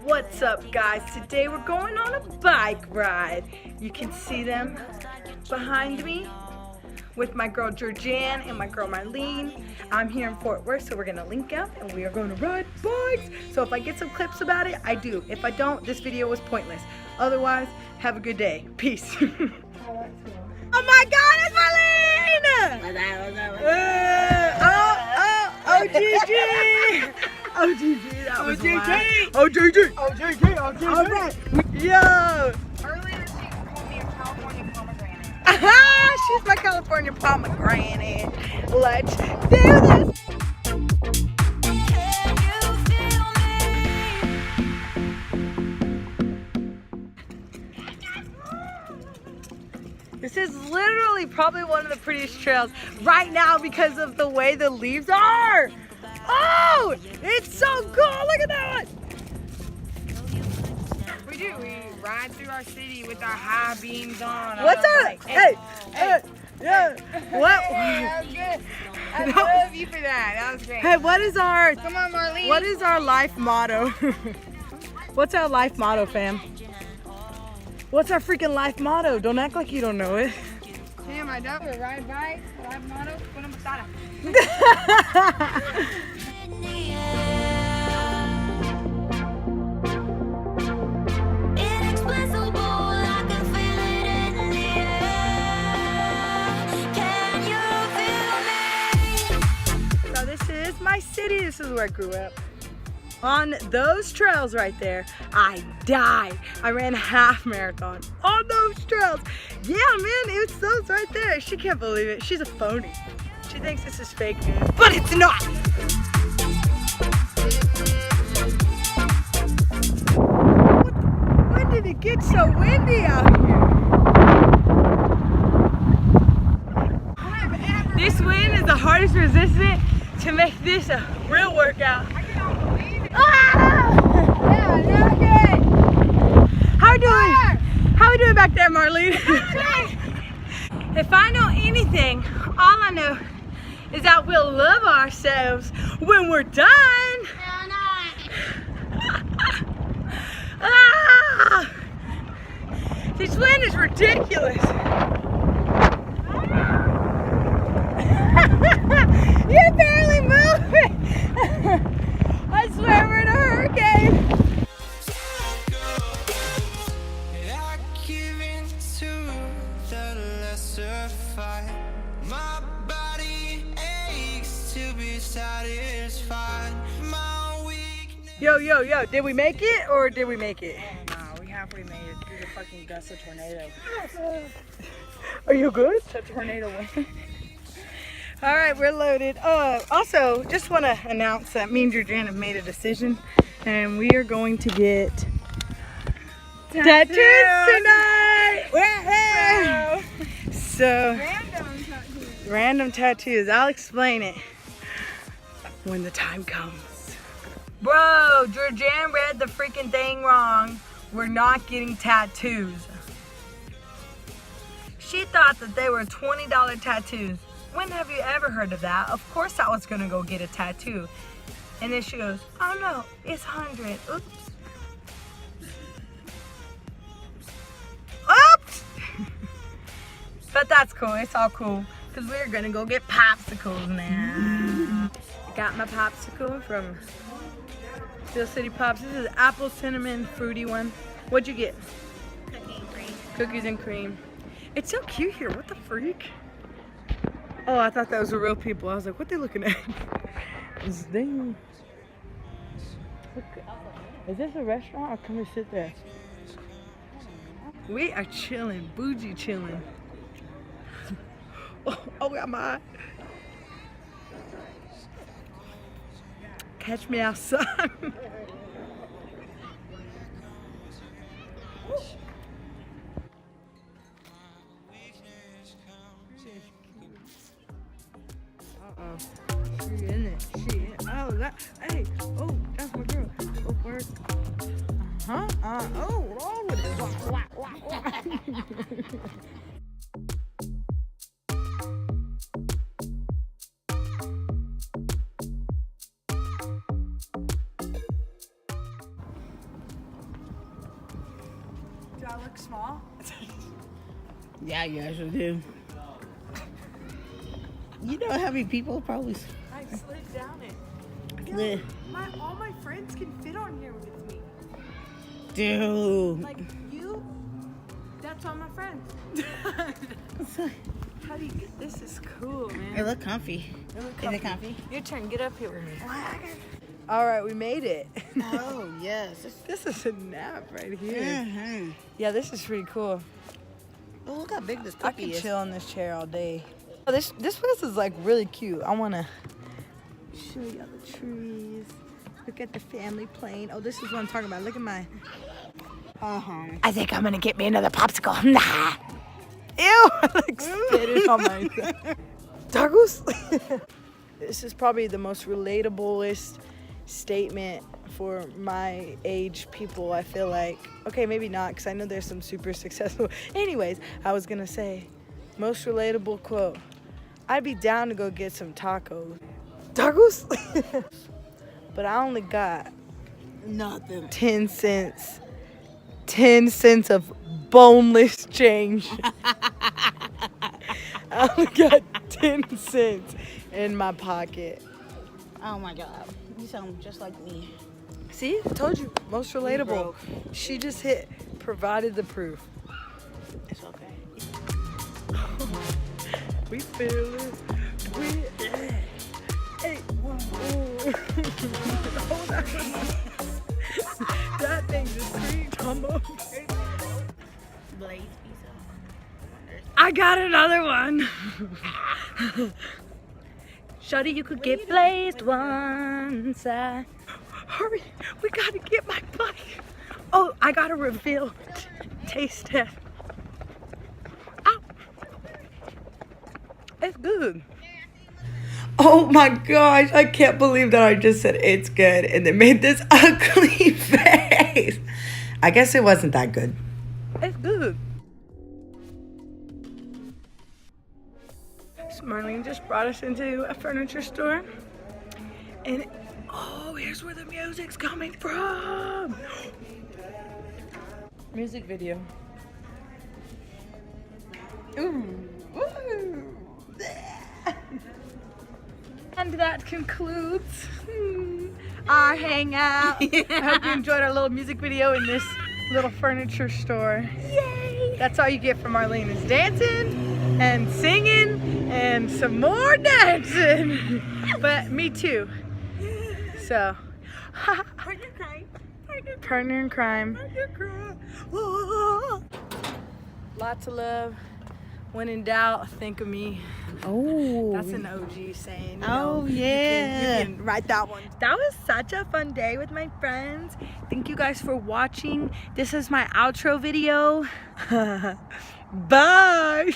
What's up, guys? Today we're going on a bike ride. You can see them behind me with my girl Georgianne and my girl Marlene. I'm here in Fort Worth, so we're gonna link up and we are going to ride bikes. So if I get some clips about it, I do. If I don't, this video was pointless. Otherwise, have a good day. Peace. Oh my God, it's Marlene! Oh, GG! Oh, GG, that was GG! Oh, GG! Oh, GG! Oh, GG! All right, yo! Earlier she called me a California pomegranate. Aha! She's my California pomegranate. Let's do this! This is literally probably one of the prettiest trails right now because of the way the leaves are. Oh, it's so cool. Look at that. We do. We ride through our city with our high beams on. What's up? Like, Hey, yeah. What? That was good. I love you for that. That was great. Hey, what is our Come on, Marlene. What is our life motto? What's our life motto, fam? What's our freaking life motto? Don't act like you don't know it. Damn, I don't. Ride bike. Ride motto. Kuna Matata. So this is my city. This is where I grew up. On those trails right there, I died. I ran a half marathon on those trails. Yeah, man, it's those right there. She can't believe it. She's a phony. She thinks this is fake news, but it's not. When did it get so windy out here? This wind is the hardest resistant to make this a real workout. Ah! Yeah, not good. How we doing? How we doing back there, Marlene? If I know anything, all I know is that we'll love ourselves when we're done. Ah! This wind is ridiculous. You're barely moving. I swear we're in a hurricane. My body aches to be satisfied. My weakness. Yo, did we make it or did we make it? Nah, we halfway made it through the fucking gust of tornado. Are you good? The tornado went. All right, we're loaded. Also, just want to announce that me and Georgianne have made a decision and we are going to get tattoos tonight. So, random tattoos. I'll explain it when the time comes. Bro, Georgianne read the freaking thing wrong. We're not getting tattoos. She thought that they were $20 tattoos. When have you ever heard of that? Of course I was gonna go get a tattoo. And then she goes, oh no, it's 100. Oops. Oops! But that's cool, it's all cool. Because we're gonna go get popsicles now. Got my popsicle from Steel City Pops. This is apple cinnamon fruity one. What'd you get? Cookie and cream. Cookies and cream. It's so cute here, what the freak? Oh, I thought that was the real people. I was like, what they looking at? Is this a restaurant or can we sit there? We are chilling, bougie chilling. Oh, got my eye. Catch me outside. She in it. She in. Oh, that. Hey. Oh, that's my girl. Oh, work. Oh, roll with it. Wah, wah, wah, wah. Do I look small? Yeah, you actually do. You know how many people probably I slid down it. slid. All my friends can fit on here with me. Dude. Like you, that's all my friends. How do you get this? Is cool, man. It look comfy. Is it comfy? Your turn. Get up here with me. All right, we made it. Oh, yes. This is a nap right here. Mm-hmm. Yeah, this is pretty cool. Oh, look how big this I cookie can is. chill in this chair all day. Oh, this place is like really cute. I wanna show y'all the trees. Look at the family plane. Oh, this is what I'm talking about. Look at my. Uh-huh. I think I'm gonna get me another popsicle. Nah. Ew! Like spit it on my Douglas. This is probably the most relatablest statement for my age people, I feel like. Okay, maybe not, because I know there's some super successful. Anyways, I was gonna say, most relatable quote. I'd be down to go get some tacos. Tacos? But I only got Nothing. 10 cents. 10 cents of boneless change. I only got 10 cents in my pocket. Oh, my God. You sound just like me. See, I told you, most relatable. broke. She just provided the proof. It's okay. We feel it. Hey, whoa. Hold on. That thing just screamed almost. Blaze pizza. I got another one. Shawty, you could get blazed one side. Hurry, we gotta get my bike. Oh, I gotta reveal taste test. Ow. It's good. Oh my gosh, I can't believe that I just said it's good and then made this ugly face. I guess it wasn't that good. It's good. So Marlene just brought us into a furniture store. And oh, here's where the music's coming from. Music video. Ooh. Ooh. And that concludes our hangout. I hope you enjoyed our little music video in this little furniture store. Yay! That's all you get from Marlene is dancing and singing and some more dancing. But me too. So, partner in crime. Lots of love. When in doubt, think of me. Oh. That's an OG saying. Oh, yeah. You can write that one. That was such a fun day with my friends. Thank you guys for watching. This is my outro video. Bye.